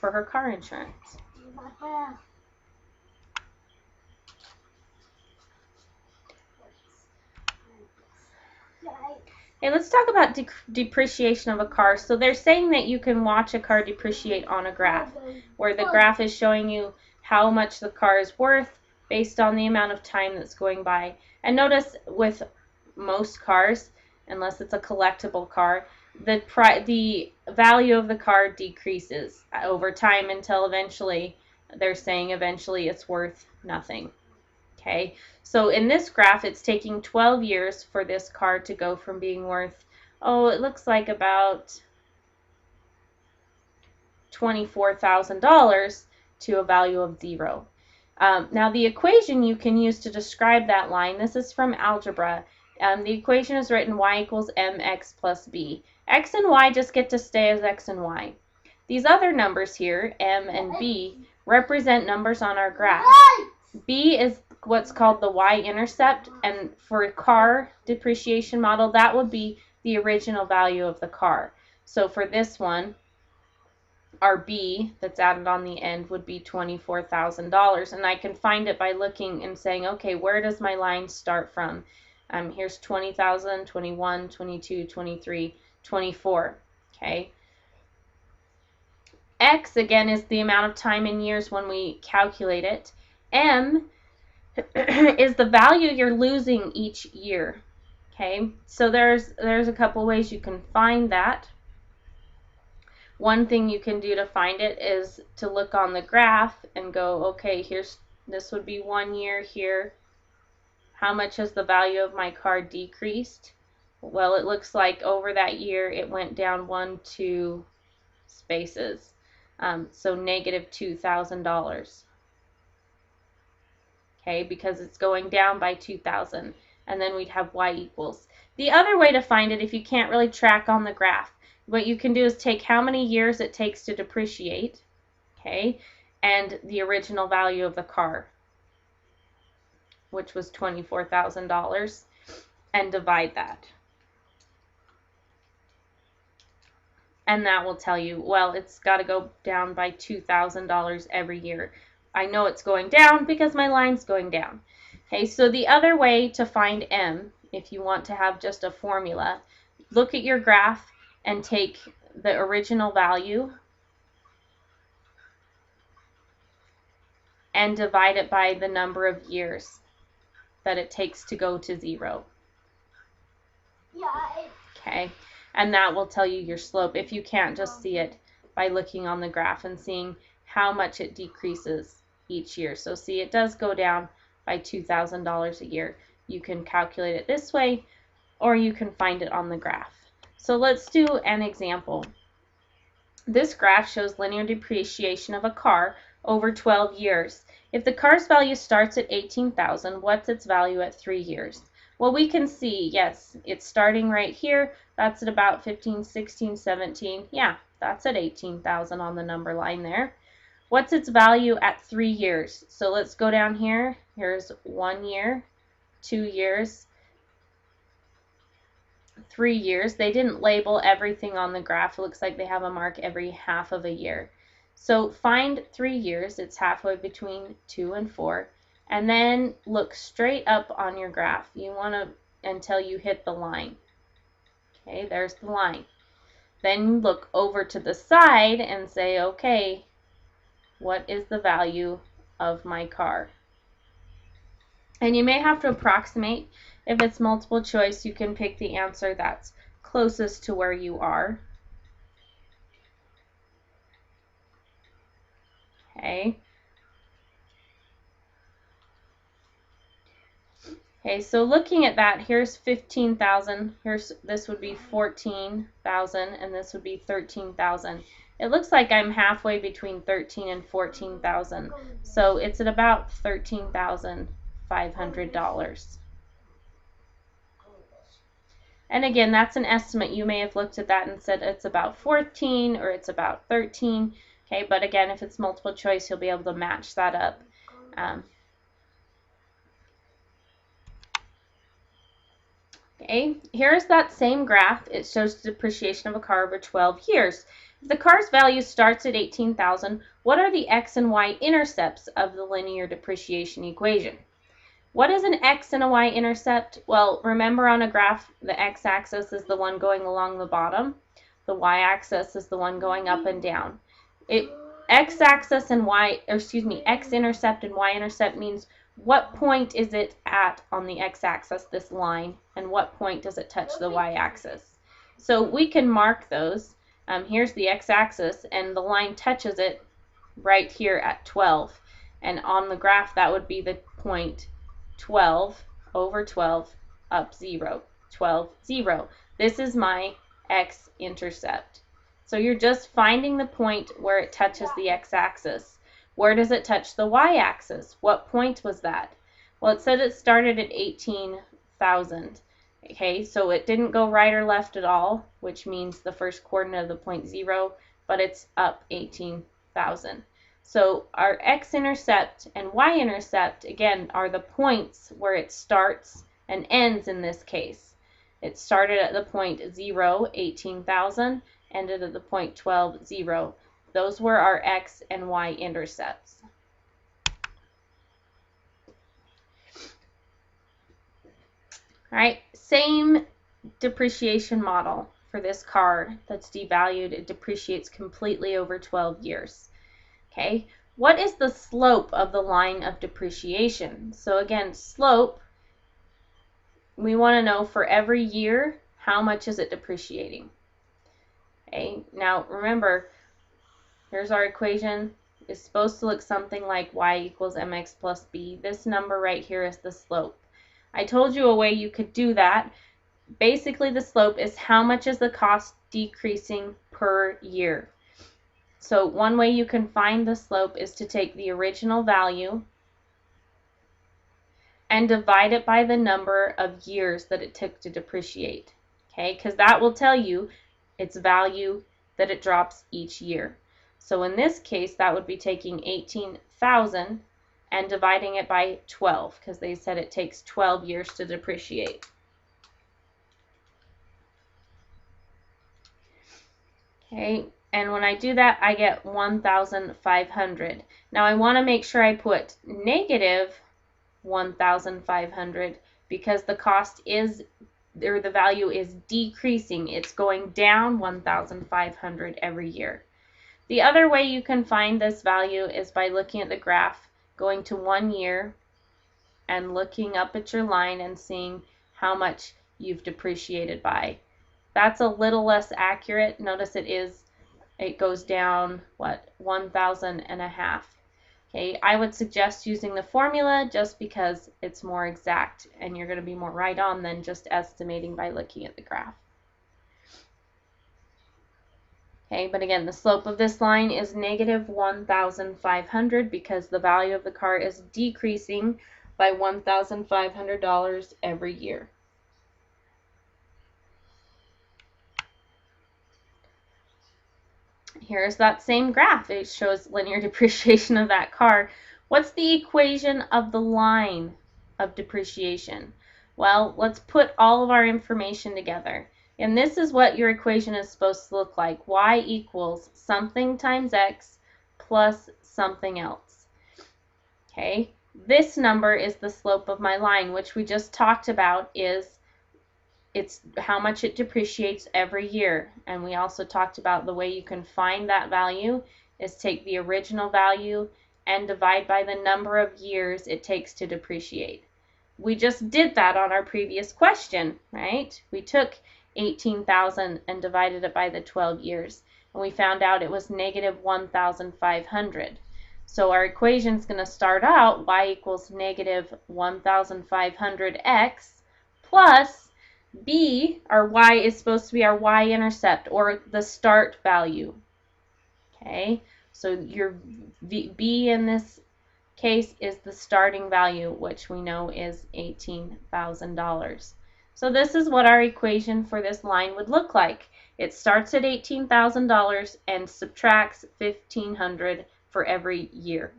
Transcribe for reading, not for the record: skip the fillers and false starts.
for her car insurance. Okay, let's talk about depreciation of a car. So they're saying that you can watch a car depreciate on a graph, where the graph is showing you how much the car is worth based on the amount of time that's going by. And notice with most cars, unless it's a collectible car, the value of the car decreases over time until eventually, they're saying eventually it's worth nothing. Okay, so in this graph, it's taking 12 years for this car to go from being worth, oh, it looks like about $24,000 to a value of 0. Now, the equation you can use to describe that line, this is from algebra. The equation is written y equals mx plus b. X and y just get to stay as x and y. These other numbers here, m and b, represent numbers on our graph. B is what's called the Y-Intercept, and for a car depreciation model, that would be the original value of the car. So for this one, our B that's added on the end would be $24,000, and I can find it by looking and saying, okay, where does my line start from? Here's 20,000, 21, 22, 23, 24, okay? X, again, is the amount of time in years when we calculate it. M is the value you're losing each year. Okay, so there's a couple ways you can find that. One thing you can do to find it is to look on the graph and go, okay, this would be 1 year here. How much has the value of my car decreased? Well, it looks like over that year it went down 2 spaces. So negative $2,000. Okay, because it's going down by 2,000, and then we'd have y equals. The other way to find it, if you can't really track on the graph, what you can do is take how many years it takes to depreciate, okay, and the original value of the car, which was $24,000, and divide that. And that will tell you, well, it's got to go down by $2,000 every year. I know it's going down because my line's going down. Okay, so the other way to find M, if you want to have just a formula, look at your graph and take the original value and divide it by the number of years that it takes to go to 0. Okay, and that will tell you your slope if you can't just see it by looking on the graph and seeing how much it decreases each year. So see, it does go down by $2,000 a year. You can calculate it this way, or you can find it on the graph. So let's do an example. This graph shows linear depreciation of a car over 12 years. If the car's value starts at $18,000, what's its value at 3 years? Well, we can see, yes, it's starting right here. That's at about 15, 16, 17. Yeah, that's at 18,000 on the number line there. What's its value at 3 years? So let's go down here. Here's 1 year, 2 years, 3 years. They didn't label everything on the graph. It looks like they have a mark every half of a year. So find 3 years. It's halfway between 2 and 4. And then look straight up on your graph. You want to until you hit the line. Okay, there's the line. Then look over to the side and say, okay, what is the value of my car? And you may have to approximate. If it's multiple choice, you can pick the answer that's closest to where you are. Okay. Okay, so looking at that, here's 15,000. This would be 14,000, and this would be 13,000. It looks like I'm halfway between 13 and 14,000, so it's at about $13,500. And again, that's an estimate. You may have looked at that and said it's about 14 or it's about 13. Okay, but again, if it's multiple choice, you'll be able to match that up. Okay, here's that same graph. It shows the depreciation of a car over 12 years. If the car's value starts at 18,000, what are the x and y-intercepts of the linear depreciation equation? What is an x and a y-intercept? Well, remember on a graph, the x-axis is the one going along the bottom. The y-axis is the one going up and down. X-axis and x-intercept and y-intercept means what point is it at on the x-axis, this line, and what point does it touch the y-axis. So we can mark those. Here's the x-axis, and the line touches it right here at 12. And on the graph, that would be the point 12 over 12 up 0, 12, 0. This is my x-intercept. So you're just finding the point where it touches the x-axis. Where does it touch the y-axis? What point was that? Well, it said it started at 18,000. Okay, so it didn't go right or left at all, which means the first coordinate of the point 0, but it's up 18,000. So our x-intercept and y-intercept, again, are the points where it starts and ends in this case. It started at the point 0, 18,000, ended at the point 12, 0. Those were our x and y-intercepts. All right, same depreciation model for this car that's devalued. It depreciates completely over 12 years. Okay, what is the slope of the line of depreciation? So again, slope, we want to know for every year, how much is it depreciating? Okay, now remember, here's our equation. It's supposed to look something like y equals mx plus b. This number right here is the slope. I told you a way you could do that. Basically, the slope is how much is the cost decreasing per year. So one way you can find the slope is to take the original value and divide it by the number of years that it took to depreciate. Okay, because that will tell you its value that it drops each year. So in this case, that would be taking 18,000 and dividing it by 12, because they said it takes 12 years to depreciate. Okay, and when I do that, I get 1,500. Now I want to make sure I put negative 1,500 because the cost is, or the value is decreasing. It's going down 1,500 every year. The other way you can find this value is by looking at the graph, going to 1 year and looking up at your line and seeing how much you've depreciated by. That's a little less accurate. Notice it goes down, 1,500. Okay, I would suggest using the formula just because it's more exact and you're going to be more right on than just estimating by looking at the graph. Okay, but again, the slope of this line is negative 1,500 because the value of the car is decreasing by $1,500 every year. Here's that same graph. It shows linear depreciation of that car. What's the equation of the line of depreciation? Well, let's put all of our information together. And this is what your equation is supposed to look like. Y equals something times x plus something else. Okay, this number is the slope of my line, which we just talked about it's how much it depreciates every year. And we also talked about the way you can find that value is take the original value and divide by the number of years it takes to depreciate. We just did that on our previous question, right? We took 18,000 and divided it by the 12 years, and we found out it was negative 1,500. So our equation is going to start out y equals negative 1,500x plus b, our y is supposed to be our y-intercept, or the start value. Okay, so your b in this case is the starting value, which we know is $18,000. So this is what our equation for this line would look like. It starts at $18,000 and subtracts $1,500 for every year.